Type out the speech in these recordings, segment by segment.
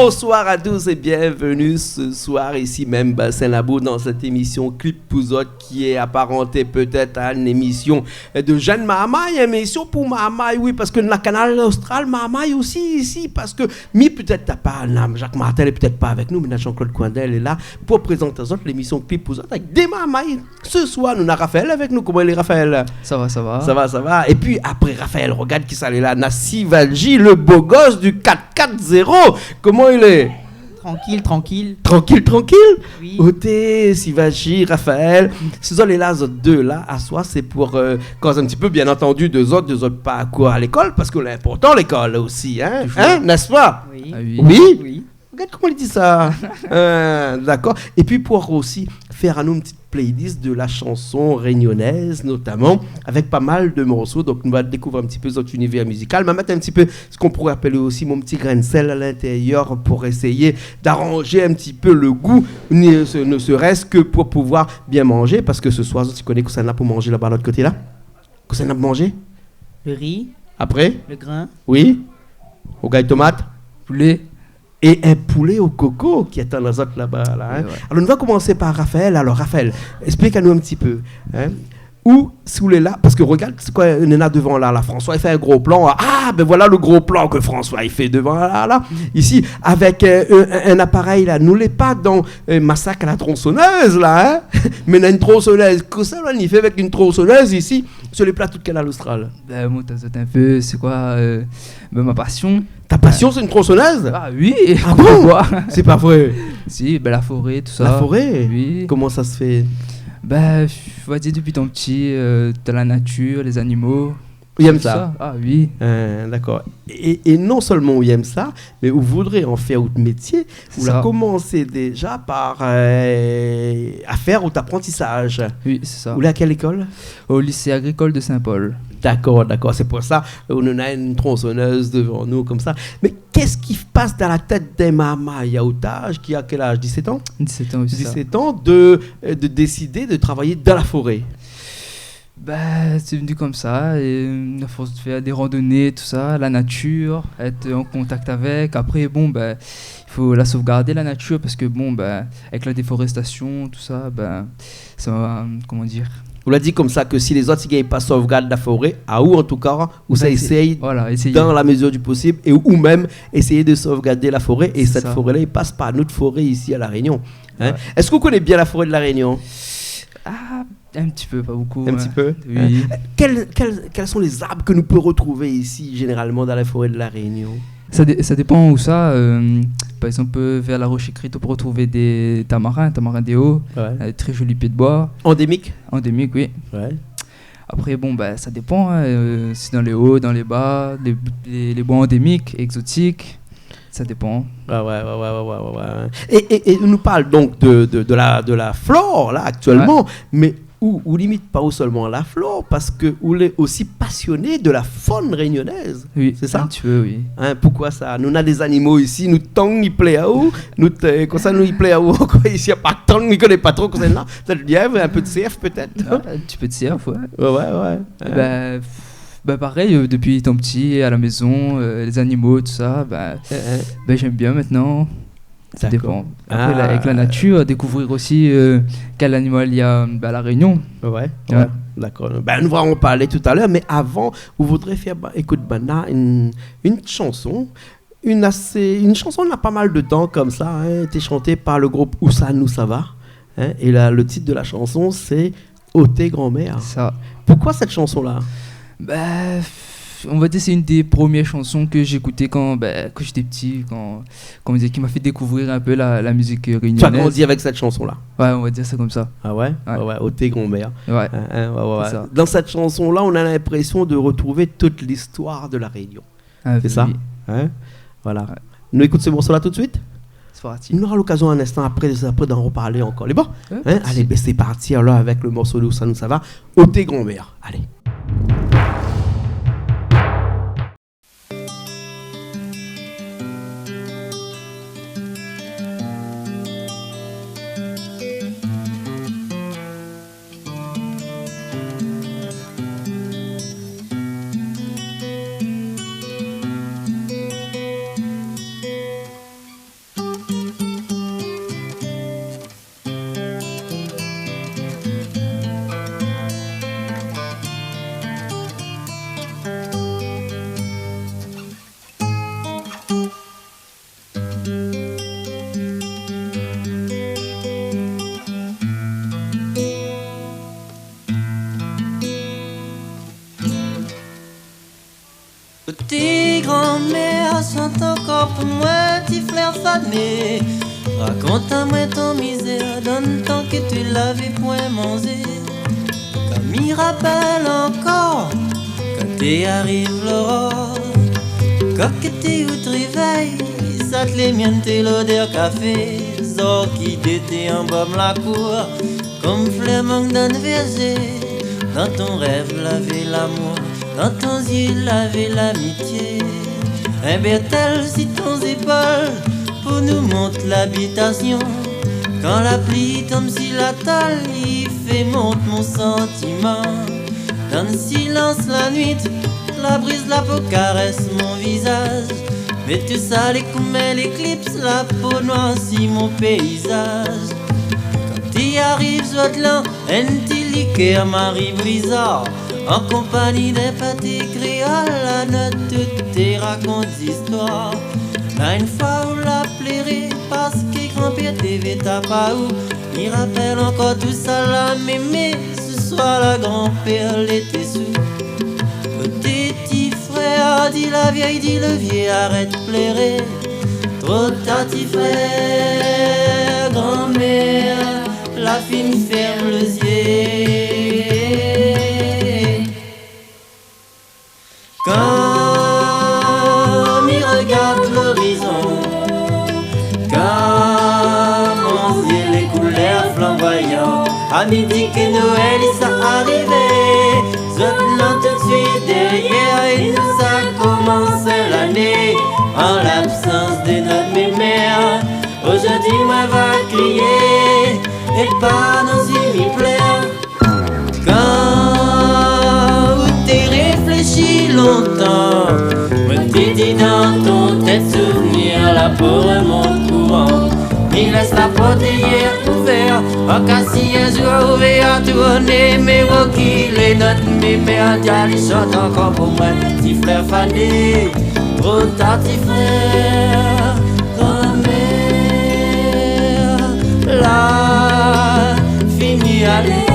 Bonsoir à tous et bienvenue ce soir ici même Bassin-Labo dans cette émission Clip Pouzotte qui est apparentée peut-être à une émission de Jeanne Mahamay, une émission pour Mahamay, oui, parce que dans la canal austral Mahamay aussi ici, parce que peut-être t'as pas, Jacques Martel est peut-être pas avec nous, mais Jean-Claude Coindel est là pour présenter l'émission Clip Pouzotte avec des Mahamay. Ce soir, nous avons Raphaël avec nous. Comment il est, Raphaël? Ça va. Ça va. Et puis après Raphaël, regarde qui s'allait là, Nassi Valji, le beau gosse du 4-4-0. Comment il est? Tranquille. Tranquille. Oui. Oté, Sivaji, Raphaël. Ces autres là, ces deux là, à soi, c'est pour cause un petit peu, bien entendu, deux autres pas à quoi à l'école, parce que l'important l'école aussi, hein, n'est-ce pas? Oui. Oui. Regarde comment il dit ça. D'accord. Et puis pour aussi faire à nous une petite playlist de la chanson réunionnaise, notamment, avec pas mal de morceaux. Donc, on va découvrir un petit peu cet univers musical. On va mettre un petit peu ce qu'on pourrait appeler aussi mon petit grain de sel à l'intérieur pour essayer d'arranger un petit peu le goût, ne serait-ce que pour pouvoir bien manger. Parce que ce soir, tu connais que ça n'a pour manger là-bas, de l'autre côté là? Que ça n'a pour manger? Le riz. Après? Le grain. Oui. Au gars de tomate? Poulet. Et un poulet au coco qui est dans les autres là-bas. Là, hein. Alors, on va commencer par Raphaël. Alors, Raphaël, explique-nous un petit peu. Hein. Où, si vous voulez là, parce que regarde, c'est quoi, on est là devant là, François, il fait un gros plan. Ah, ben voilà le gros plan que François, il fait devant là. Ici, avec un appareil là, nous l'est pas dans Massacre à la tronçonneuse là, hein. Mais on a une tronçonneuse. Que ça, là, il fait avec une tronçonneuse ici, sur les plateaux de Canal Austral. Ben, moi, t'as un peu, c'est quoi ma passion. Ta passion, c'est une tronçonneuse? Ah oui. Ah bon? C'est pas vrai. Si, ben la forêt, tout ça. La forêt? Oui. Comment ça se fait? Ben, on va dire depuis ton petit, de la nature, les animaux. Vous aimez ça? Ah oui. D'accord. Et non seulement vous aimez ça, mais vous voudrez en faire votre métier. Vous la commencez déjà par à faire votre apprentissage. Oui, c'est ça. Vous l'avez à quelle école? Au lycée agricole de Saint-Paul. D'accord. C'est pour ça qu'on a une tronçonneuse devant nous comme ça. Mais qu'est-ce qui passe dans la tête d'un maman Yaoutage qui a quel âge? 17 ans? 17 ans aussi. 17 ans de décider de travailler dans la forêt. Bah, c'est venu comme ça, et à force de faire des randonnées, tout ça, la nature, être en contact avec. Après, bon, bah, il faut la sauvegarder, la nature, parce que, bon, bah, avec la déforestation, tout ça, bah, ça va, comment dire. Vous l'a dit comme ça que si les autres ne gagnent pas sauvegarde de la forêt, à où en tout cas, où ça essaye dans la mesure du possible, et ou même essayer de sauvegarder la forêt. Et cette forêt-là, il passe par notre forêt ici à La Réunion. Hein? Ouais. Est-ce que vous connaissez bien la forêt de La Réunion? Ah, un petit peu, pas beaucoup. Un petit peu? Oui. Quels sont les arbres que nous pouvons retrouver ici, généralement, dans la forêt de La Réunion? Ça dépend où ça. Par exemple, vers la Roche-Écrite, on peut retrouver des tamarins des hauts, très jolis pieds de bois. Endémiques? Endémiques, oui. Ouais. Après, bon, bah, ça dépend. C'est dans les hauts, dans les bas, les bois endémiques, exotiques. Ça dépend. Ouais. Et on nous parle donc de la flore, là, actuellement, mais ou limite pas seulement la flore, parce que vous êtes aussi passionné de la faune réunionnaise. Oui, c'est ça? Un petit peu, oui. Hein, pourquoi ça? Nous, on a des animaux ici, nous, tang, il plaît à où? Comme ça, nous, il plaît à où? Ici, il n'y a pas de tang, il ne connaît pas trop, comme ça, là. Peut-être lièvre, un peu de cerf, peut-être. Un petit peu de cerf, ouais. Ouais. Bah pareil, depuis ton petit, à la maison, les animaux, tout ça, j'aime bien maintenant. Ça dépend. Après, avec la nature, découvrir aussi quel animal il y a à La Réunion. Ouais. D'accord. Nous allons en parler tout à l'heure, mais avant, vous voudrez faire écoute, une chanson. Une chanson, on a pas mal de temps comme ça, hein, été chantée par le groupe Oussa Nous Ça Va. Hein, et là, le titre de la chanson, c'est Oté grand-mère. Ça. Pourquoi cette chanson-là? On va dire que c'est une des premières chansons que j'écoutais quand j'étais petit, qui m'a fait découvrir un peu la musique réunionnaise. Tu as grandi avec cette chanson-là? Ouais, on va dire ça comme ça. Ah ouais? Ouais, Oté grand-mère. Ouais. Dans cette chanson-là, on a l'impression de retrouver toute l'histoire de La Réunion. C'est ça? Hein? Voilà. Ouais. Nous écoutons ce morceau-là tout de suite? C'est parti. On aura l'occasion un instant après d'en reparler encore. Les bon? Ouais, allez, c'est parti alors avec le morceau de Ça nous ça va. Oté grand-mère. Allez. Tes grands-mères sont encore pour moi, tes frères fanés. Raconte-moi ton misère, donne tant que tu l'avais point mangé. Comme il rappelle encore, quand t'es arrive l'aurore, quand que t'es au réveil, ça te les miennes t'es l'odeur café. Zor qui t'était en bas la cour, comme fleur manque d'un verger. Dans ton rêve, laver l'amour. Dans ton yeux, laver l'amitié. Un bertel si ton épaules pour nous montre l'habitation. Quand la pluie tombe sur la tôle, il fait monter mon sentiment. Dans le silence la nuit, la brise, la peau caresse mon visage. Mais tout ça, les coups, l'éclipse, la peau noircit mon paysage. Quand t'y arrives, Zotlan, un petit liqueur Marie Brizard. En compagnie des pâtés créoles, la note toutes tes racontes d'histoire. Là une fois où la plairait, parce que grand-père TV t'as pas où. Il rappelle encore tout ça là, mémé, ce soir la grand-père l'était sous. Tes petits frères, dit la vieille, dit le vieux, arrête de plairer. Trop tard, petit frère, grand-mère, la fine ferme les yeux. Comme il regarde l'horizon, comme les couleurs flamboyantes. À midi que Noël il s'est arrivé, Zotlan tout de suite derrière et nous a commencé l'année. En l'absence de notre mémère, aujourd'hui moi va crier et pas nos m'y plaire. Quand t'es réfléchi longtemps, me t'es dit dans ton tête souvenir, la peau remonte courant. Il laisse la porte hier ouverte, en cas si un jour ouvert à tourner, mais qui les notes, mes mères, les chantent encore pour moi, petit frère fané, trop tard, petit frère, grand-mère, la fini aller.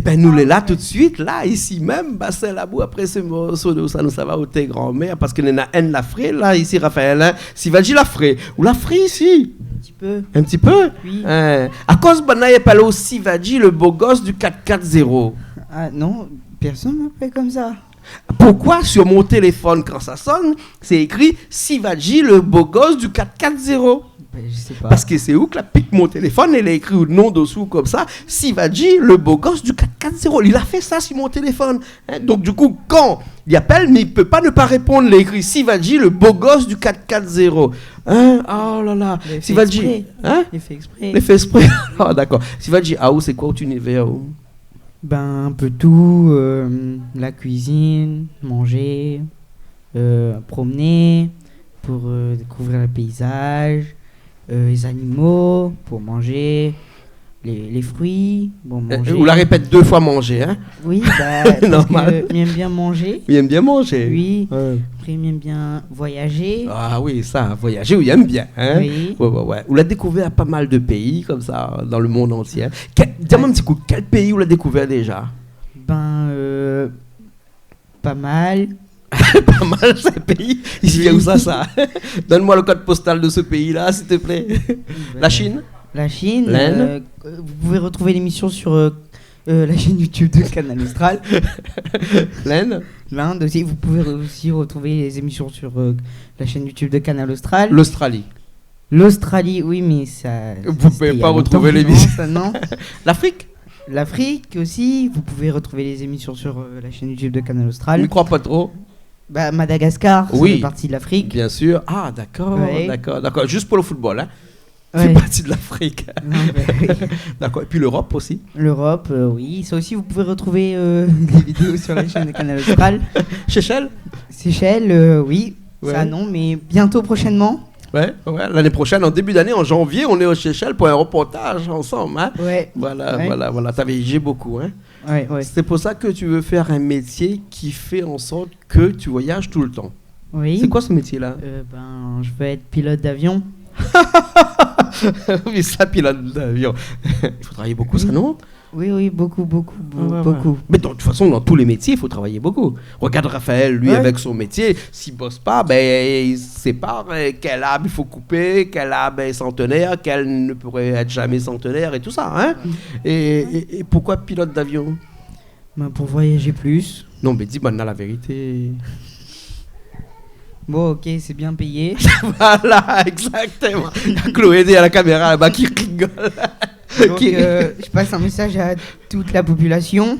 Ben nous les là tout de suite, là, ici même, Bassin Labou, après ce morceau de ça, nous ça va au tes grand-mère, parce qu'il y en a un la frais, là, ici, Raphaël, hein, Sivadji la frais, ou la frais ici. Un petit peu. Oui. À cause de il appelle aussi Sivadji le beau gosse du 440. Ah non, personne m'appelle comme ça. Pourquoi sur mon téléphone, quand ça sonne, c'est écrit Sivadji le beau gosse du 440? Je sais pas. Parce que c'est où que la pique mon téléphone, elle a écrit le nom dessous comme ça, Sivadji, le beau gosse du 440. Il a fait ça sur mon téléphone. Hein? Donc du coup, quand il appelle, mais il peut pas ne pas répondre, il a écrit Sivadji, le beau gosse du 440. Hein? Oh là là. Sivadji. Hein? Il fait exprès. Il fait exprès. Ah d'accord. Sivadji, ah où c'est quoi ton univers? Ben un peu tout, la cuisine, manger, promener pour découvrir le paysage. Les animaux pour manger, les fruits pour manger. Vous la répète 2 fois manger, hein? Oui, bah, normal. Il aime bien manger. Il aime bien manger. Oui. Ouais. Après, il aime bien voyager. Ah oui, ça, voyager, oui, il aime bien. Hein? Oui. Ouais. Vous l'avez découvert à pas mal de pays, comme ça, dans le monde entier. Dis-moi un petit coup, quel pays vous l'avez découvert déjà? Ben, pas mal. Pas mal, ce pays. Ici, oui. Où ça? Donne-moi le code postal de ce pays-là, s'il te plaît. La Chine? La Chine. L'Inde. Vous pouvez retrouver l'émission sur La chaîne YouTube de Canal Austral. L'Inde aussi. Vous pouvez aussi retrouver les émissions sur la chaîne YouTube de Canal Austral. L'Australie. L'Australie, oui, mais ça. Vous pouvez pas retrouver l'émission. Non. L'Afrique. L'Afrique aussi. Vous pouvez retrouver les émissions sur la chaîne YouTube de Canal Austral. Je ne crois pas trop. Bah, Madagascar, ça fait partie de l'Afrique. Bien sûr. Ah, d'accord, ouais. d'accord. Juste pour le football, hein. Ouais. C'est partie de l'Afrique. Non, oui. D'accord. Et puis l'Europe aussi. L'Europe, oui. Ça aussi, vous pouvez retrouver des vidéos sur la chaîne de Canal Austral. Seychelles, oui. Ouais. Ça, non, mais bientôt, prochainement. Ouais. L'année prochaine, en début d'année, en janvier, on est aux Seychelles pour un reportage ensemble. Hein. Ouais. Voilà. T'avais j'ai beaucoup, hein. Ouais. C'est pour ça que tu veux faire un métier qui fait en sorte que tu voyages tout le temps. Oui. C'est quoi ce métier-là? Je veux être pilote d'avion. Oui, ça, pilote d'avion. Il faut travailler beaucoup, ça, non? Oui, beaucoup. Mais de toute façon, dans tous les métiers, il faut travailler beaucoup. Regarde Raphaël, lui, avec son métier, s'il bosse pas, il sépare quel arbre il faut couper, quel arbre est centenaire, quel ne pourrait être jamais centenaire et tout ça. Hein. Et pourquoi pilote d'avion? Pour voyager plus. Non, mais dis maintenant la vérité. Bon, ok, c'est bien payé. Voilà, exactement. Chloé à la caméra là-bas qui rigole. Donc, je passe un message à toute la population.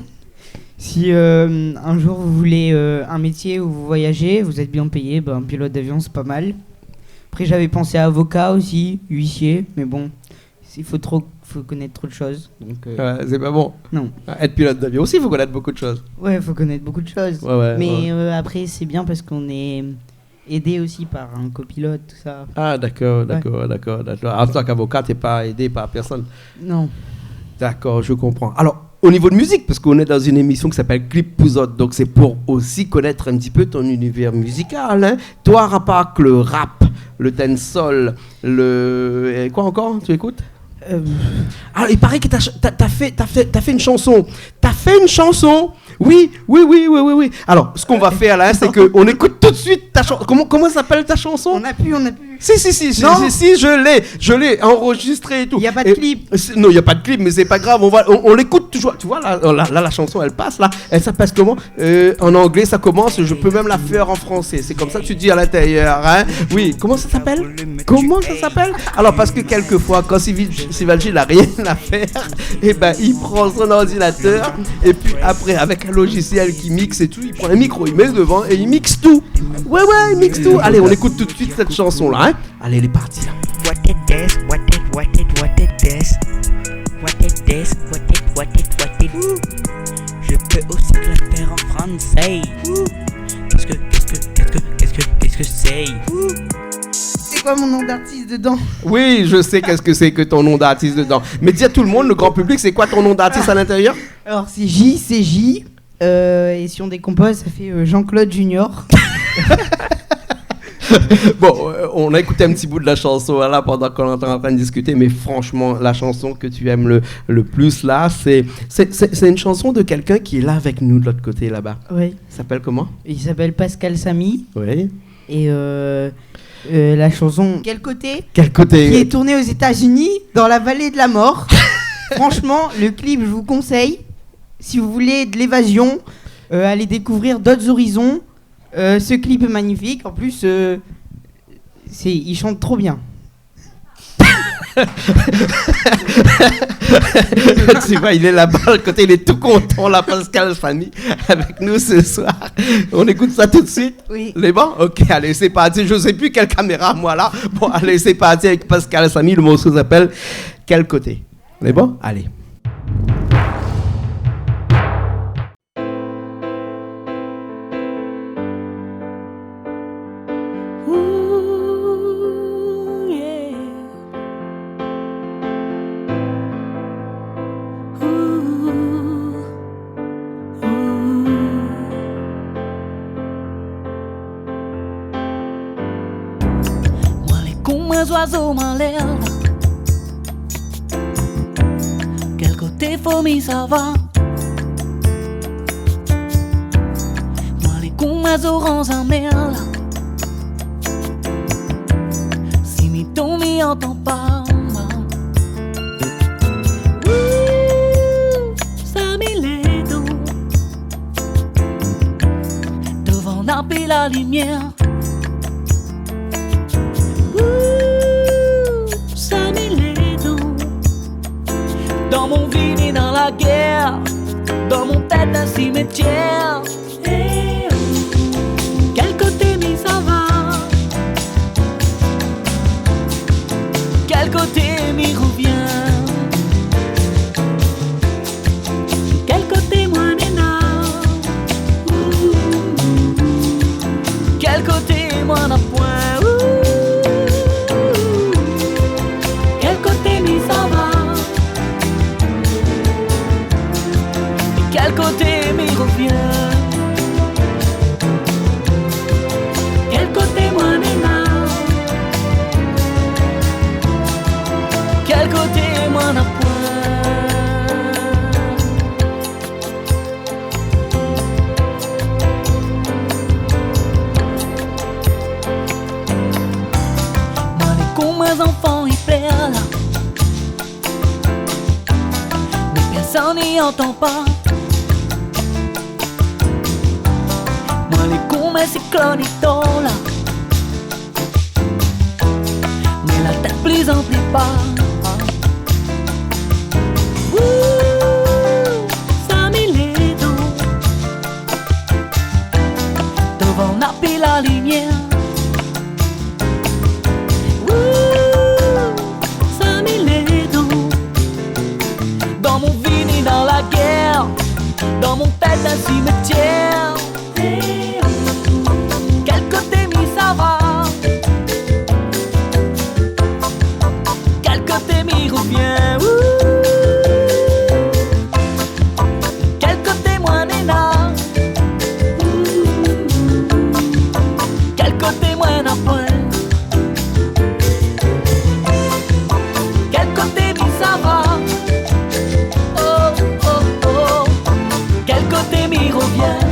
Si un jour vous voulez un métier où vous voyagez, vous êtes bien payé, un pilote d'avion c'est pas mal. Après j'avais pensé à avocat aussi, huissier, mais bon, il faut connaître trop de choses. Donc, c'est pas bon. Non. Être pilote d'avion aussi, il faut connaître beaucoup de choses. Ouais, il faut connaître beaucoup de choses. Mais après c'est bien parce qu'on est aidé aussi par un copilote, tout ça. Ah, d'accord. En tant qu'avocat, t'es pas aidé par personne? Non. D'accord, je comprends. Alors, au niveau de musique, parce qu'on est dans une émission qui s'appelle Clip Pouzotte, donc c'est pour aussi connaître un petit peu ton univers musical. Hein. Toi, à part que le rap, le dancehall, et quoi encore, tu écoutes? Ah, il paraît que t'as fait une chanson. T'as fait une chanson? Oui. Alors, ce qu'on va faire là, c'est qu'on écoute tout de suite ta chanson. Comment s'appelle ta chanson? On a pu. Si, je l'ai enregistré et tout. Il n'y a pas de clip. Non, il n'y a pas de clip, mais c'est pas grave. On l'écoute toujours. Tu vois, là, la chanson, elle passe là. Elle s'appelle comment? En anglais, ça commence. Je peux même la faire en français. C'est comme ça que tu dis à l'intérieur. Hein? Oui, comment ça s'appelle? Alors, parce que quelquefois, quand Sivalji n'a rien à faire, il prend son ordinateur et puis après, avec un logiciel qui mixe et tout, il prend un micro, il met devant et il mixe tout. Ouais, il mixe tout. Allez, on écoute tout de suite cette chanson-là. Hein? Allez, elle est partie là. What it this? Je peux aussi te la faire en français. Qu'est-ce que c'est? C'est quoi mon nom d'artiste dedans? Oui, je sais qu'est-ce que c'est que ton nom d'artiste dedans. Mais dis à tout le monde, le grand public, c'est quoi ton nom d'artiste à l'intérieur? Alors c'est J. Et si on décompose, ça fait Jean-Claude Junior. Bon, on a écouté un petit bout de la chanson là pendant qu'on est en train de discuter, mais franchement, la chanson que tu aimes le plus là, c'est une chanson de quelqu'un qui est là avec nous de l'autre côté là-bas. Oui. Il s'appelle comment? Il s'appelle Pascal Samy. Oui. Et la chanson Quel côté? Qui est tournée aux États-Unis dans la vallée de la mort. Franchement, le clip, je vous conseille. Si vous voulez de l'évasion, allez découvrir d'autres horizons. Ce clip est magnifique. En plus, il chante trop bien. Tu vois, il est là-bas, le côté, il est tout content, là, Pascal Samy, avec nous ce soir. On écoute ça tout de suite? Oui. Les bons? Ok, allez, c'est parti. Je sais plus quelle caméra, moi, là. Bon, allez, c'est parti avec Pascal Samy. Le morceau s'appelle Quel côté? Les bons? Allez. Oiseaux m'en l'air. Quel côté fourmi ça va? Moi les cons oranges en mer. Si mi ton m'y entend pas, ça m'y lumière. Ça met les dents dans mon vide et dans la guerre, dans mon tête d'un cimetière. Hey, quel côté mais ça va, quel côté m'y revient, quel côté moi nena, quel côté moi n'a point. Quel côté m'y ça va, quel côté m'y revient, quel côté moi nena, quel côté moi n'a point. Moi les cons, mes enfants ils pleurent là, mais personne n'y entend pas. Moi les cons, mes cyclones ils tournent là, mais la tête plus en plus pas. Ça met les dents devant la pile la lumière. Ça met les dents dans mon vide et dans la guerre, dans mon tête d'un cimetière. Quel côté m'y ça va, quel côté m'y revient. Quel côté moi nena, quel côté moi n'a point. Quel côté m'y ça va, oh oh oh, quel côté m'y revient.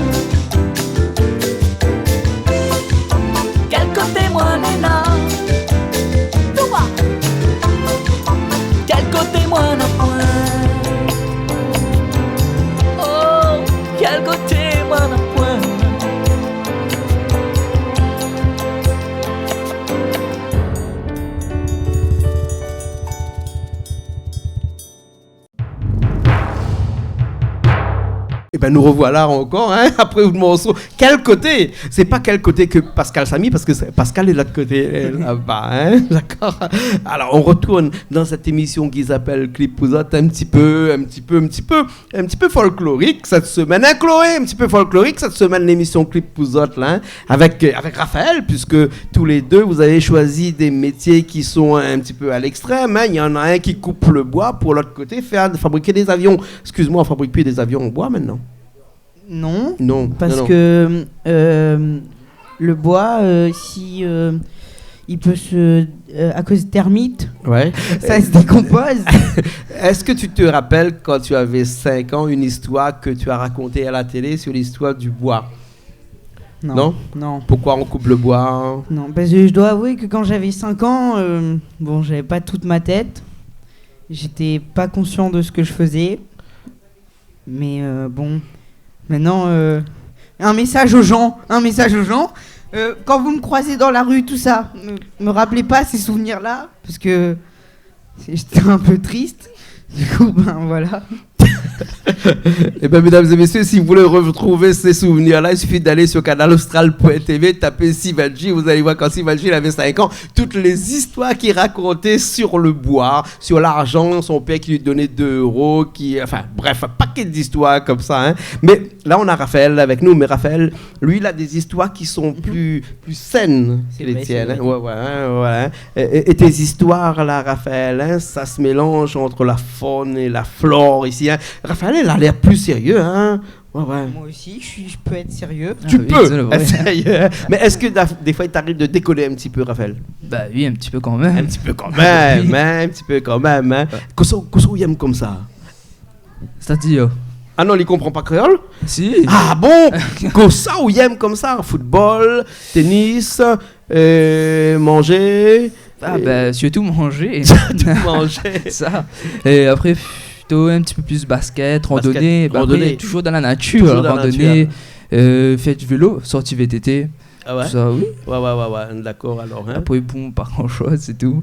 Quel côté moi nena, tout va. Quel côté moi n'a point. Oh, quel côté moi n'a point. Et ben nous revoilà encore, hein, après le morceau. Quel côté? C'est pas quel côté que Pascal Samy, parce que Pascal est de l'autre côté, là-bas, hein, d'accord. Alors on retourne dans cette émission qui s'appelle Clip Pouzotte, un petit peu folklorique cette semaine, hein, Chloé, un petit peu folklorique cette semaine, l'émission Clip Pouzotte, là, hein, avec Raphaël, puisque tous les deux vous avez choisi des métiers qui sont un petit peu à l'extrême, hein. Il y en a un qui coupe le bois, pour l'autre côté fabriquer des avions. Excuse-moi, on fabrique plus des avions en bois maintenant. Non, parce que le bois, si il peut se, à cause de termites, ouais, ça se décompose. Est-ce que tu te rappelles quand tu avais 5 ans une histoire que tu as racontée à la télé sur l'histoire du bois? Non. Pourquoi on coupe le bois? Non, parce que je dois avouer que quand j'avais 5 ans, bon, j'avais pas toute ma tête, j'étais pas conscient de ce que je faisais, mais bon. Maintenant, un message aux gens. Quand vous me croisez dans la rue, tout ça, me rappelez pas ces souvenirs-là, parce que j'étais un peu triste. Du coup, ben voilà. Et bien, mesdames et messieurs, si vous voulez retrouver ces souvenirs-là, il suffit d'aller sur canalaustral.tv, taper Sivalji, vous allez voir quand Sivalji avait 5 ans, toutes les histoires qu'il racontait sur le bois, sur l'argent, son père qui lui donnait 2 euros, enfin bref, un paquet d'histoires comme ça, hein. Mais là, on a Raphaël avec nous, mais Raphaël, lui, il a des histoires qui sont plus saines que les tiennes. Hein. Ouais. Et tes histoires, là, Raphaël, hein, ça se mélange entre la faune et la flore ici, hein. Raphaël, il a l'air plus sérieux, hein. Ouais. Moi aussi, je peux être sérieux. Tu peux être sérieux. Mais est-ce que des fois, il t'arrive de décoller un petit peu, Raphaël? Bah oui, un petit peu quand même. Un petit peu quand même. Hein. Qu'est-ce aime comme ça? C'est-à-dire? Ah non, il comprend pas créole? Si. Ah bon? Qu'est-ce ou aime comme ça? Football, tennis, manger. Ah bah surtout manger. Ça. Et après plutôt un petit peu plus basket, randonnée. Après, toujours dans la nature. Randonnée, faire du vélo, sortie VTT. Ah ouais? Ça, oui. Ouais, d'accord, alors. Hein? Après, bon, pas grand-chose, c'est tout.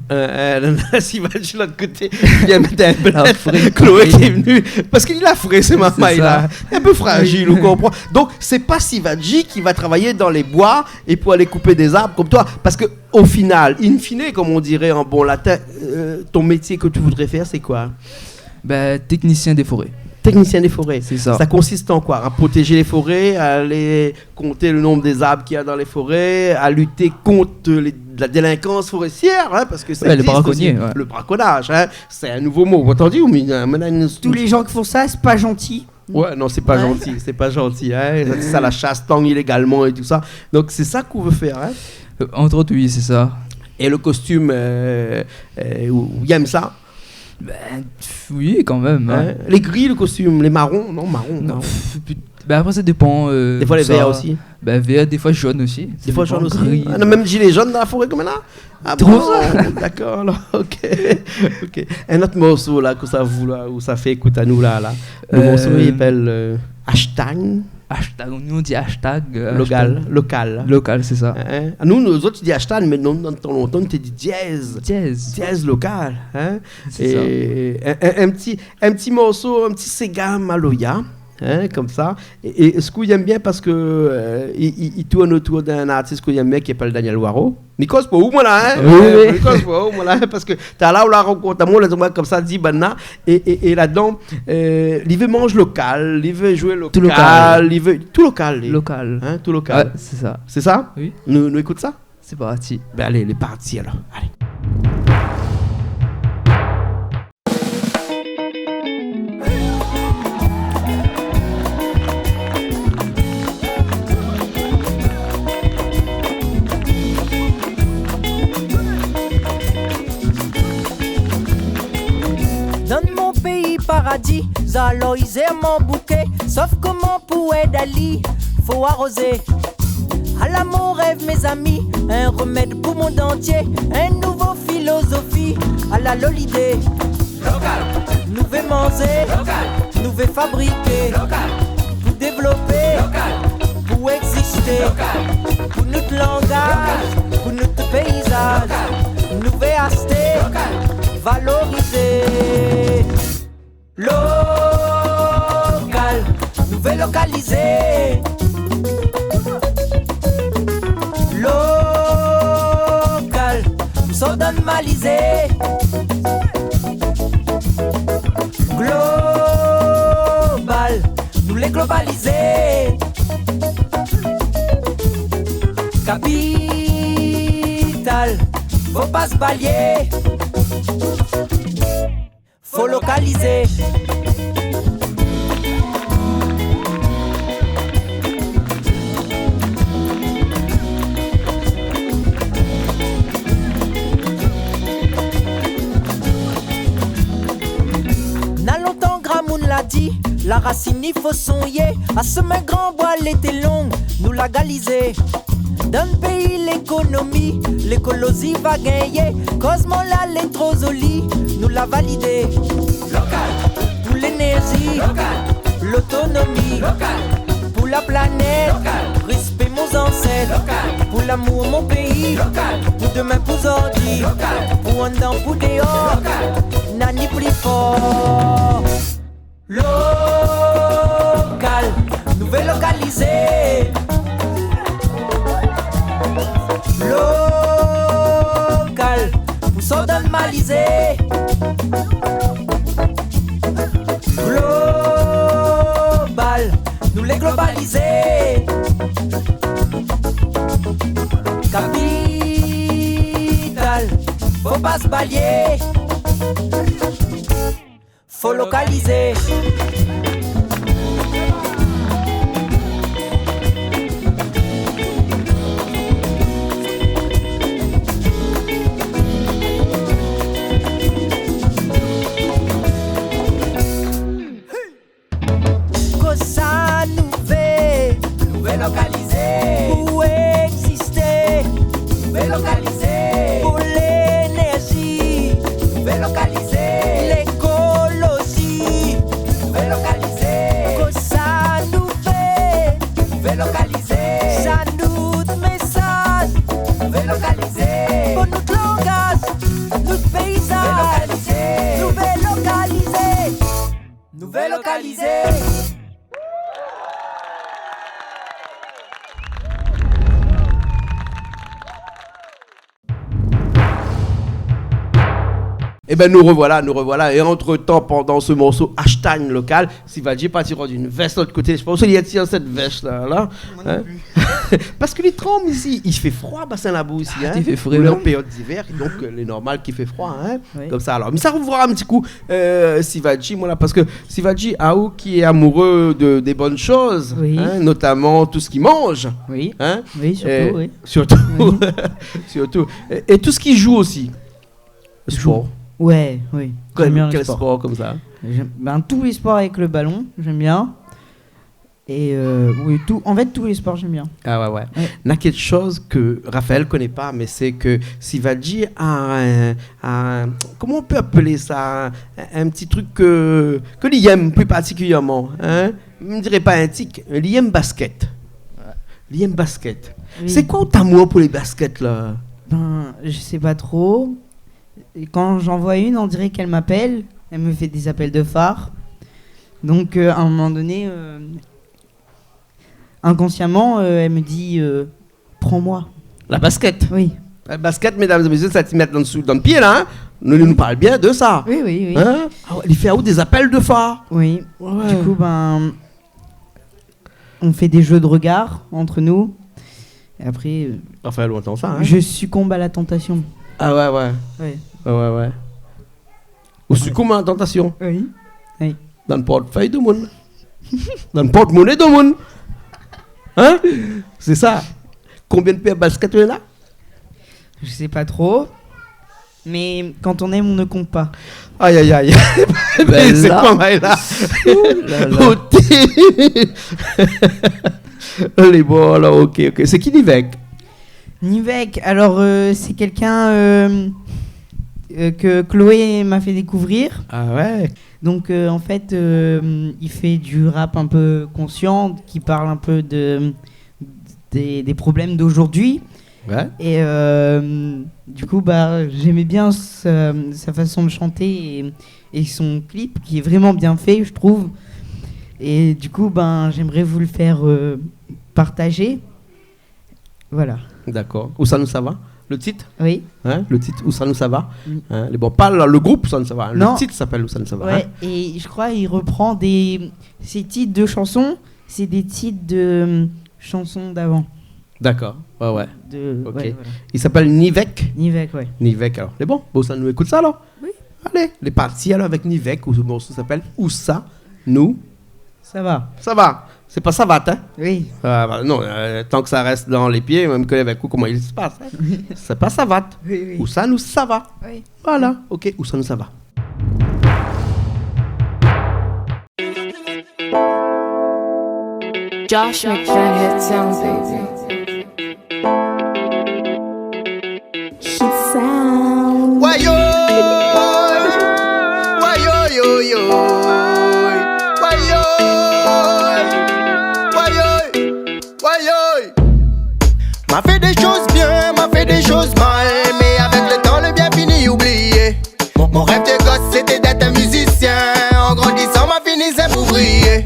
Sivadji, de l'autre côté, il y a un frais. Chloé qui est venu. Parce qu'il a frais, c'est maman, C'est il ça. est un peu fragile, on comprend. Donc, c'est pas Sivadji qui va travailler dans les bois et pour aller couper des arbres comme toi. Parce que, au final, in fine, comme on dirait en bon latin, ton métier que tu voudrais faire, c'est quoi? Ben, technicien des forêts. Technicien des forêts. C'est ça. Ça consiste en quoi? À protéger les forêts, à aller compter le nombre des arbres qu'il y a dans les forêts, à lutter contre la délinquance forestière, hein, parce que ça Ouais, existe le braconnier, aussi. ouais. Le braconnage, hein, c'est un nouveau mot. Entendu? Tous les gens qui font ça, c'est pas gentil. Ouais, non, c'est pas Ouais. gentil, c'est pas gentil. Hein. Ça la chasse tant illégalement et tout ça. Donc c'est ça qu'on veut faire. Hein. Entre autres, oui, c'est ça. Et le costume, il aime ça. Ben, oui, quand même. Hein. Hein. Les gris, le costume, les marrons, non, marron. Non, marron. ben après, ça dépend. Des fois les ça. verts aussi. Ben, vert, des fois jaune aussi. Ça Des fois dépend, jaune aussi. gris. Ah, non, même gilet jaune dans la forêt comme là. Ah Trop bon, d'accord, alors, ok. Un autre morceau là que ça vous là, où ça fait écoute à nous là. Le morceau il s'appelle Hashtag. Hashtag, nous on dit hashtag. Local. Local, c'est ça. Hein? Nous autres tu dis hashtag, mais non, dans ton longtemps tu dis dièse. Dièse. Local. Hein? C'est Et un petit morceau, un petit Sega Maloya. Hein, comme ça. Et ce que j'aime bien parce que il tourne autour d'un artiste que j'aime bien qui s'appelle Daniel Waro. Nikos pour où moi là, hein? Oui. Nikos pour où moi là, parce que t'as là où la rencontre, moi là comme ça dit banna et là-dedans, il veut manger local, il veut jouer local, Tout local. il veut tout local. Local. Hein, tout local. Ouais, c'est ça. C'est ça? Oui. Nous écoute ça? C'est parti. Ben allez, les parties alors. Allez. Dans mon pays paradis, alors ils aiment mon bouquet. Sauf comment pour Dali, faut arroser. À la mon rêve mes amis, un remède pour mon dentier. Un nouveau philosophie, à la lolidée. Local. Nous veut manger, local. Nous veut fabriquer, local. Pour développer, local. Pour exister, local. Pour notre langage, pour notre paysage, local. Nous veut acheter, local. Valoriser. Local, nous veut localiser. Local, nous sommes normalisés. Global, nous les globaliser. Capital, faut pas se balayer. Faut localiser. N'a longtemps Gramoun l'a dit, la racine il faut songer. À ce même grand bois l'été long, nous la galiser. Dans le pays l'économie, l'écologie va gagner. Cosmo la l'étrosoli, nous la valider. Local. Pour l'énergie, local. L'autonomie, local. Pour la planète, local. Respect mon ancêtre, local. Pour l'amour mon pays, local. Pour demain pour aujourd'hui, local. Pour un dent pour dehors, local. Nani plus fort. Local, nous veut localiser. Local, nous sommes normalisés. Global, nous les globaliser. Capital, faut pas se balayer. Faut localiser. Ça nous fait localiser. Pour exister, nous veut localiser. Pour l'énergie, nous veut localiser. L'écologie, nous veut localiser. localiser. Pour notre langage, notre paysage. Nouvelle localisée. Nouvelle localisée. Eh ben nous revoilà. Et entre-temps, pendant ce morceau hashtag local, Sivadji partira d'une veste de l'autre côté. Je pense qu'il y a cette veste là. Hein? Parce que les trembles ici, il fait froid, bassin là-bas aussi. Hein? Il fait froid. On est en période d'hiver, donc il est normal qu'il fait froid. Hein? Oui. Comme ça alors. Mais ça revoira un petit coup Sivadji, moi là, parce que Sivadji, Aou qui est amoureux des bonnes choses, Oui. hein? Notamment tout ce qu'il mange. Oui. Hein? Oui, surtout, oui. Surtout. Oui. Surtout. Et tout ce qui joue aussi. Le sport. Ouais, oui. J'aime bien le Quel sport. sport comme ça? Tous les sports avec le ballon, j'aime bien. Et oui, en fait, tous les sports, j'aime bien. Ah ouais. Ouais. Il y a quelque chose que Raphaël connaît pas, mais c'est que Sivadji a comment on peut appeler ça, un petit truc que l'IM plus particulièrement. Hein? Je ne dirais pas un tic, l'IM basket. L'IM basket. Oui. C'est quoi ton amour pour les baskets là? Je sais pas trop. Et quand j'en vois une, on dirait qu'elle m'appelle. Elle me fait des appels de phare. Donc, à un moment donné, inconsciemment, elle me dit prends-moi. La basket. Oui. La basket, mesdames et messieurs, ça te met dans le pied là. Hein? Nous parle bien de ça. Oui. Hein? Ah ouais, il fait des appels de phare. Oui. Ouais. Du coup, on fait des jeux de regard entre nous. Et après, Raphaël, on entend ça. Hein? je succombe à la tentation. Ah ouais. Oui. Ouais. Ou succombe à la tentation. Oui. Dans le portefeuille de monde. Dans le porte-monnaie de monde. Hein? C'est ça. Combien de paires de baskets là? Je sais pas trop. Mais quand on aime, on ne compte pas. Aïe. Ben C'est là. quoi, Maëla? là là. Au thé. Les bons, alors, ok. C'est qui Nivek? Nivek, alors c'est quelqu'un que Chloé m'a fait découvrir. Ah ouais. Donc en fait, il fait du rap un peu conscient, qui parle un peu des problèmes d'aujourd'hui. Ouais. Et du coup, j'aimais bien sa façon de chanter et son clip qui est vraiment bien fait, je trouve. Et du coup, j'aimerais vous le faire partager. Voilà. D'accord. Où ça nous ça va? Le titre? Oui. Hein? Le titre, où ça nous ça va? Mm. Hein? Pas le groupe, où ça nous ça va. Hein? Non. Le titre s'appelle Où ça nous ça va. Ouais. Hein? Et je crois il reprend ses titres de chansons, c'est des titres de chansons d'avant. D'accord. Ouais. Ok. Voilà. Il s'appelle Nivek. Nivek, ouais. Nivek, alors. C'est bon? Ça nous écoute ça, alors? Oui. Allez, les parties, alors, avec Nivek, où ce morceau s'appelle Où ça nous Ça va. ça va. C'est pas ça va, hein? Oui. Non, tant que ça reste dans les pieds, même que avec vous, comment il se passe. Hein? C'est pas ça va. Oui. Où ça nous ça va. Oui. Voilà. Ok, où ça nous ça va. Josh McDaniel sounds baby. She sound. Why yo? Why yo? Why yo? M'a fait des choses bien, m'a fait des choses mal, mais avec le temps le bien fini oublié. Mon rêve de gosse c'était d'être un musicien. En grandissant m'a fini simple ouvrier.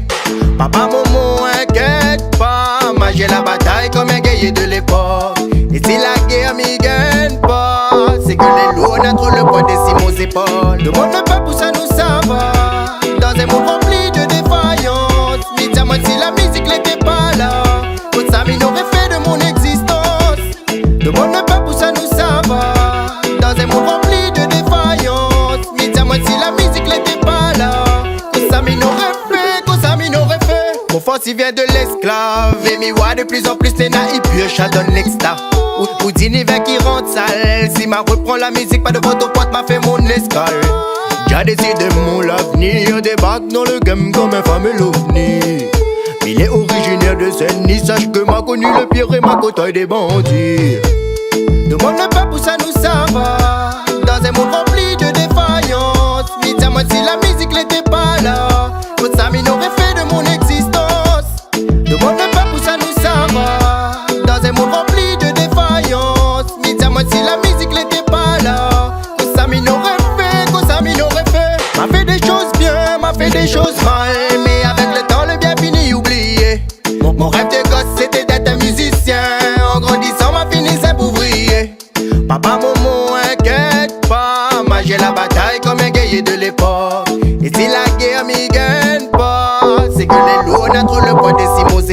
Papa, maman, inquiète pas, moi j'ai la bataille comme un guerrier de l'époque. Et si la guerre m'y gagne pas, c'est que les loups ont trop le poids des cimos épaules. Demande le peuple où ça nous ça va. Dans un monde rempli de défaillances, mais dis-moi si la musique n'était pas là, tout ça m'aurait fait de mon existence. Demande le peuple où ça nous ça va. Dans un monde rempli de défaillances, mais dis-moi si la musique n'était pas là, tout ça m'aurait fait. Mon force il vient de l'esclave. Et mi voix de plus en plus les naïfs pioche à donne l'exta. Ou d'univers qui rentre sale. Si ma reprend la musique, pas de votre pote m'a fait mon escale. J'ai décidé mon l'avenir. Débarque dans le game comme un fameux ovni. Il est originaire de Seine-Nice. Sache que m'a connu le pire et ma côtoie des bandits. Demande le peuple où ça nous ça va. Dans un monde rempli de défaillances. Mais dis-moi si la musique n'était pas là, tout ça m'aurait fait de mon existence. Demande le peuple où ça nous ça va. Dans un monde rempli de défaillances. Mais dis-moi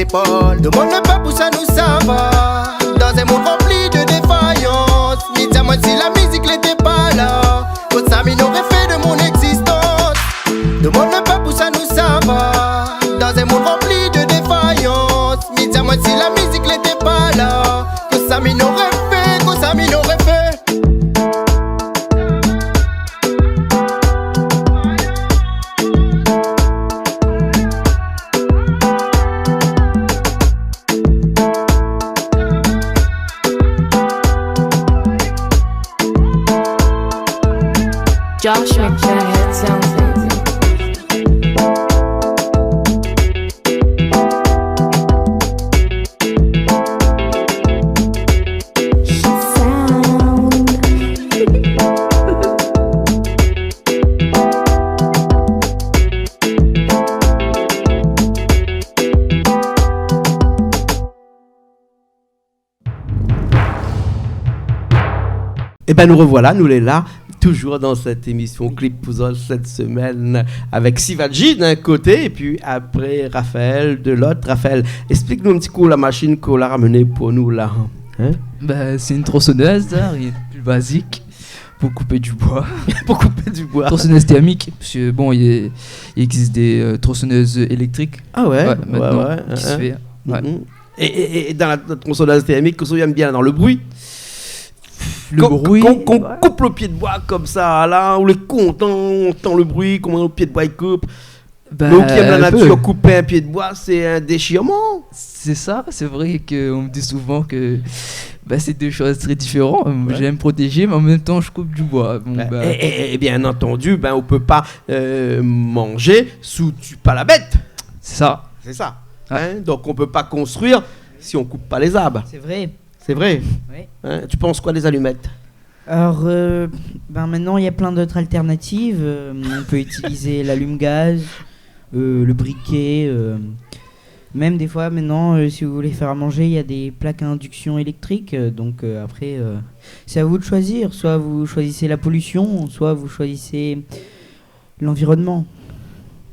épaules. Le monde ne peut pousser à nous savoir. Dans un monde rempli de défaillances. Mais dis-moi si la musique n'était pas là. Votre ami n'aurait fait de mon existence. Le monde ne peut pousser à nous savoir. Dans un monde rempli de défaillances. Mais dis-moi si la musique n'était pas là. Que Samy n'aurait fait, que Samy n'aurait fait. Josh McJagger sounds baby. Et ben nous revoilà, nous les là, toujours dans cette émission Clip Puzzle cette semaine avec Sivaji d'un côté et puis après Raphaël de l'autre. Raphaël, explique-nous un petit coup la machine qu'on a ramenée pour nous là. Hein? Bah, c'est une tronçonneuse, il est plus basique pour couper du bois. Pour couper du bois. Tronçonneuse thermique, parce que bon, il existe des tronçonneuses électriques. Ah ouais, maintenant, qui se fait. Ouais. Et dans la tronçonneuse thermique, qu'on aime bien dans le bruit. Bruit. Qu'on coupe le pied de bois comme ça, là, on est content, on entend le bruit, comment le pied de bois il coupe. Bah, Donc, qui aime la nature, couper un pied de bois, c'est un déchirement. C'est ça, c'est vrai qu'on me dit souvent que c'est deux choses très différentes. Ouais. J'aime protéger, mais en même temps, je coupe du bois. Bon, Et bien entendu, on ne peut pas manger sous tue pas la bête. c'est ça. C'est ça. Ouais. Hein, donc, on ne peut pas construire si on ne coupe pas les arbres. C'est vrai. C'est vrai. Oui. Hein, tu penses quoi des allumettes? Alors, maintenant, il y a plein d'autres alternatives. On peut utiliser l'allume-gaz, le briquet. Même des fois, maintenant, si vous voulez faire à manger, il y a des plaques à induction électrique. Donc, après, c'est à vous de choisir. Soit vous choisissez la pollution, soit vous choisissez l'environnement.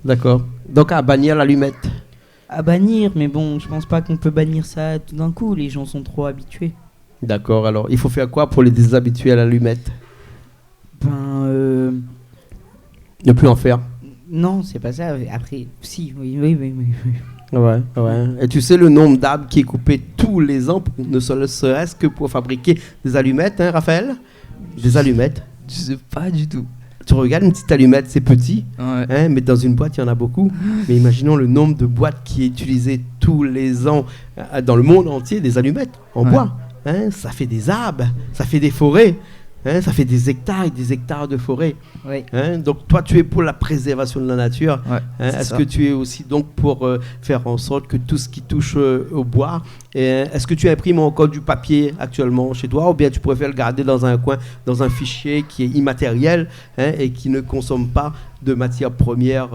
D'accord. Donc, à bannir l'allumette. À bannir, mais bon, je pense pas qu'on peut bannir ça tout d'un coup. Les gens sont trop habitués. D'accord. Alors, il faut faire quoi pour les déshabituer à l'allumette? Ne plus en faire. Non, c'est pas ça. Après, si, oui. Ouais. Et tu sais le nombre d'arbres qui est coupé tous les ans, ne serait-ce que pour fabriquer des allumettes, hein, Raphaël? Des allumettes. Je sais pas du tout. Tu regardes une petite allumette, c'est petit, Ouais. hein, mais dans une boîte, il y en a beaucoup. Mais imaginons le nombre de boîtes qui est utilisé tous les ans dans le monde entier, des allumettes en bois. Hein, ça fait des arbres, ça fait des forêts, hein, ça fait des hectares et des hectares de forêt. Oui. Hein, donc toi, tu es pour la préservation de la nature. Ouais, Hein, c'est est-ce ça. que tu es aussi donc pour faire en sorte que tout ce qui touche au bois, est-ce que tu imprimes encore du papier actuellement chez toi ou bien tu préfères le garder dans un coin, dans un fichier qui est immatériel, hein, et qui ne consomme pas de matières premières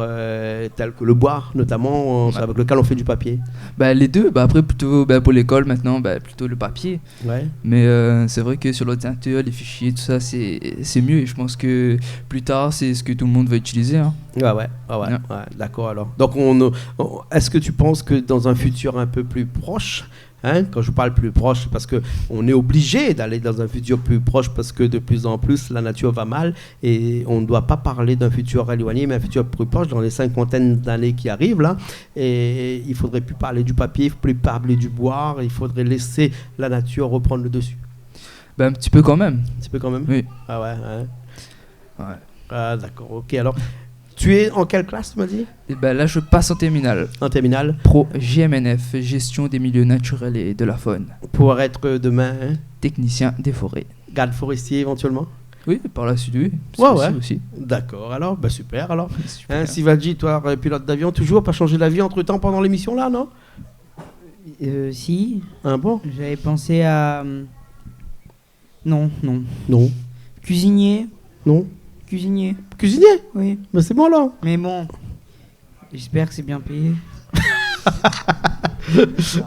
telles que le bois, notamment avec lequel on fait du papier? Les deux, après plutôt pour l'école maintenant, plutôt le papier. Ouais. Mais c'est vrai que sur l'ordinateur, les fichiers, tout ça, c'est mieux. Et je pense que plus tard, c'est ce que tout le monde va utiliser. Hein. Ouais, d'accord alors. Donc, est-ce que tu penses que dans un futur un peu plus proche, hein, quand je parle plus proche, parce qu'on est obligé d'aller dans un futur plus proche parce que de plus en plus la nature va mal et on ne doit pas parler d'un futur éloigné mais un futur plus proche dans les 50 d'années qui arrivent là, et il faudrait plus parler du papier, il ne faut plus parler du bois, il faudrait laisser la nature reprendre le dessus. Un petit peu quand même. Un petit peu quand même? Oui. Ah ouais, hein. Ouais. Ah d'accord, ok. Alors, tu es en quelle classe, tu m'as dit? Et là, je passe en terminale. En terminale. Pro GMNF, gestion des milieux naturels et de la faune. Pour être demain, hein, Technicien des forêts. garde forestier éventuellement? Oui, par la suite, oui. Ouais. Aussi. D'accord, alors, super. Alors, Super. hein, Sivaji, toi, pilote d'avion, toujours pas changé d'avis entre-temps pendant l'émission là, non? Si, Hein, bon? j'avais pensé à... Non. Non. Cuisinier, Cuisinier? oui. Mais c'est bon là. Mais bon, j'espère que c'est bien payé.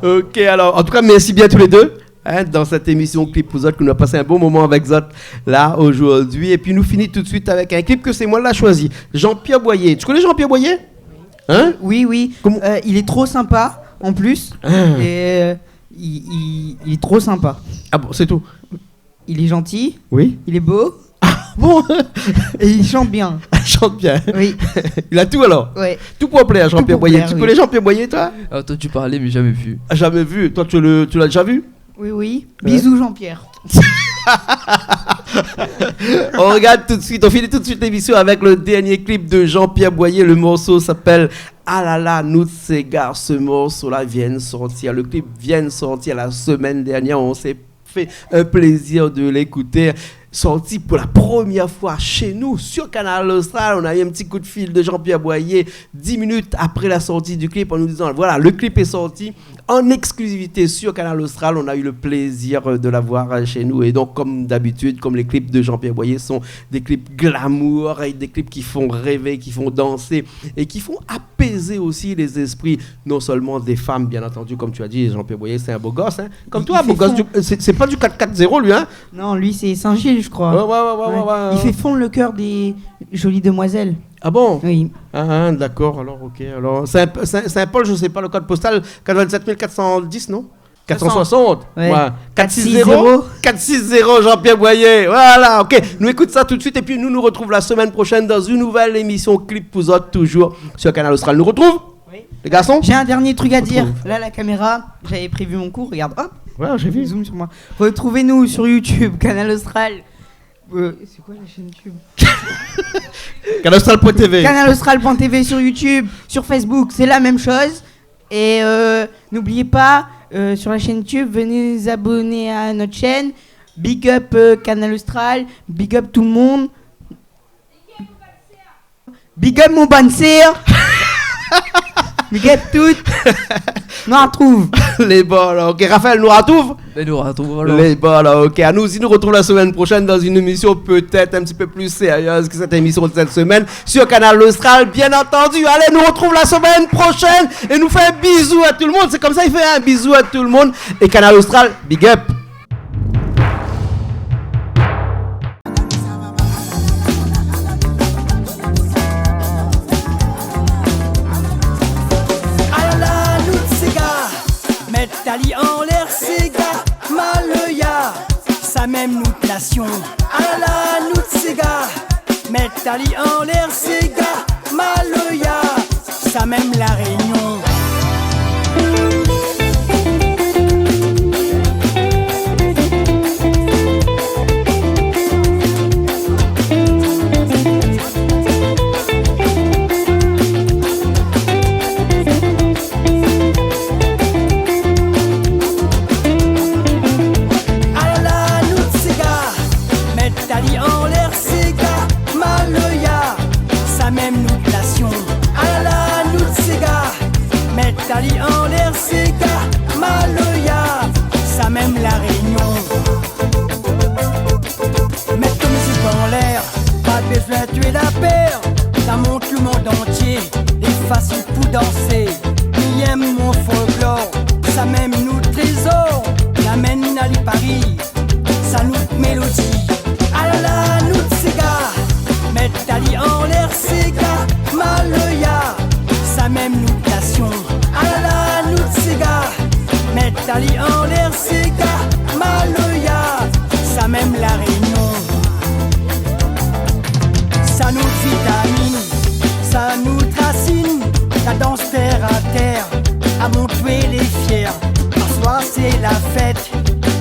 Ok, alors, en tout cas, merci bien tous les deux. Hein, dans cette émission Clip Puzzle, qu'on a passé un bon moment avec Zot là aujourd'hui. Et puis nous finissons tout de suite avec un clip que c'est moi là choisi. Jean-Pierre Boyer. Tu connais Jean-Pierre Boyer? Hein? Oui. Comment- Il est trop sympa. en plus. Et il est trop sympa. Ah bon, c'est tout. Il est gentil. Oui. Il est beau. Bon. Et il chante bien. Il chante bien. Oui. Il a tout alors. Ouais. Tout pour plaire à Jean-Pierre pour Boyer. plaire, Tu oui. connais Jean-Pierre Boyer, toi? Ah, toi, tu parlais, mais jamais vu. Ah, jamais vu. Toi, tu l'as déjà vu? Oui, oui. Ouais. Bisous Jean-Pierre. On regarde tout de suite, on finit tout de suite l'émission avec le dernier clip de Jean-Pierre Boyer. Le morceau s'appelle Ah là là, nous Ségar. Ce morceau-là vient de sortir. Le clip vient de sortir la semaine dernière. On s'est fait un plaisir de l'écouter. Sorti pour la première fois chez nous sur Canal Austral. On a eu un petit coup de fil de Jean-Pierre Boyer 10 minutes après la sortie du clip en nous disant voilà, le clip est sorti en exclusivité sur Canal Austral. On a eu le plaisir de l'avoir chez nous. Et donc, comme d'habitude, comme les clips de Jean-Pierre Boyer sont des clips glamour, et des clips qui font rêver, qui font danser et qui font apaiser aussi les esprits, non seulement des femmes, bien entendu, comme tu as dit, Jean-Pierre Boyer, c'est un beau gosse. Hein. Comme toi, beau gosse, c'est pas du 4-4-0, lui, hein? Non, lui, c'est Saint-Gilles, je crois. Ouais. Il fait fondre le cœur des jolies demoiselles. Ah bon? Oui. Ah, d'accord, alors, ok. Alors, Saint-Paul, je sais pas, le code postal, 427 410, non? 460. Ouais. 460. 460, Jean-Pierre Boyer. Voilà, ok. Nous écoute ça tout de suite et puis nous retrouvons la semaine prochaine dans une nouvelle émission Clip pour autres, toujours sur Canal Austral. Nous retrouve? Oui. Les garçons? J'ai un dernier truc à dire. Là, la caméra, j'avais prévu mon cours, regarde, hop. Ouais, j'ai vu. Zoom sur moi. Retrouvez-nous sur YouTube, Canal Austral. C'est quoi la chaîne YouTube? Canalaustral.tv. Canalaustral.tv sur YouTube, sur Facebook, c'est la même chose. Et n'oubliez pas, sur la chaîne YouTube, venez vous abonner à notre chaîne. Big up Canal Austral, big up tout le monde. Big up mon banser. Big up toutes. Nous retrouve. Les balles, ok. Raphaël, nous retrouve? Et nous retrouvons alors. Les balles, ok. À nous aussi, nous retrouvons la semaine prochaine dans une émission peut-être un petit peu plus sérieuse que cette émission de cette semaine sur Canal Austral, bien entendu. Allez, nous retrouvons la semaine prochaine et nous fait un bisou à tout le monde. C'est comme ça, il fait un bisou à tout le monde. Et Canal Austral, big up. Tali en l'air, c'est gars, Maloya, ça même nous nation. À la nous c'est gars, mettre Tali en l'air, c'est gars, Maloya, ça même la Réunion. Tali en l'air, c'est gars, Maloya, ça même nous nation. À la nous c'est gars, mettre Tali en l'air, c'est gars, Maloya, ça même la Réunion. Mettre musique en l'air, pas besoin de tuer la paire. Ça monte le monde entier, et facile pour danser. Il aime mon folklore, ça même nous trésor. La mène à Paris, ça nous mélodie. Ah là là, nous c'est gars, mettre Tali en l'air, c'est gars, Maloya, ça même nous nation. Ah là là, nous c'est gars, mettre Tali en l'air, c'est gars, Maloya, ça même la Réunion. Ça nous vitamine, ça nous tracine, la danse terre à terre, à montrer les fiers. Ce soir c'est la fête,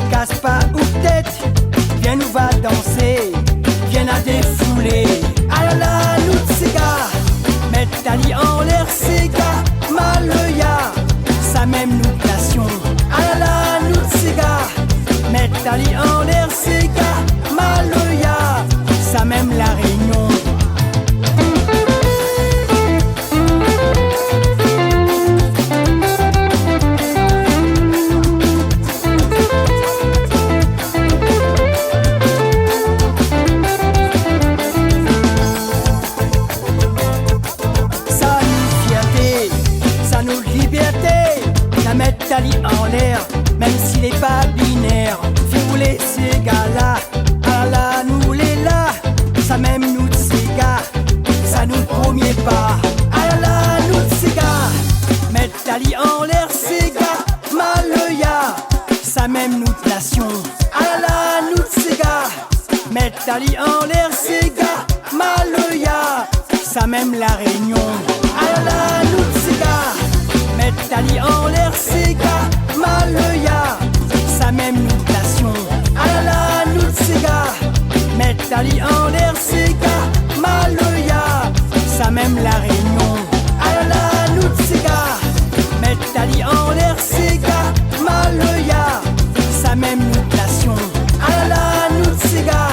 casse pas ou tête. Viens nous va danser, viens à défouler. Ah là là, nous c'est gars, mettre Tali en l'air, c'est gars, Maloya, ça même nous nation. Ah là là, nous c'est gars, mettre Tali en l'air, c'est gars, Maloya, ça même la Réunion. Metali en l'air, Sega, Maloya, ça même la Réunion. Alala, nous Sega, Metali en l'air, Sega, Maloya, ça même nous nation. Alala, nous Sega, Metali en l'air, Sega, Maloya, ça même la Réunion. Alala, nous Sega, Metali en l'air, Sega, Maloya, ça même nous nation. Alala, nous Sega,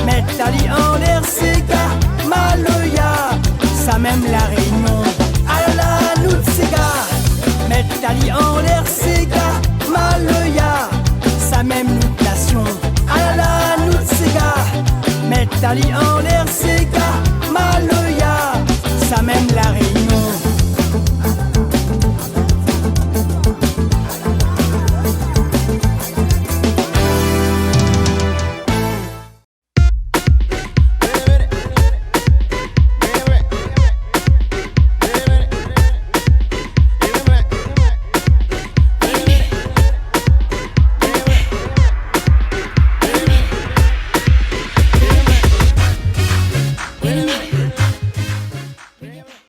Metali en l'air, Sega, Maloya, ça même la Réunion. Alala, nous Sega, Metali en l'air, Sega, Maloya, ça même nous nation. Alala, nous Sega, Metali en l'air, Sega, Maloya, ça même la Réunion.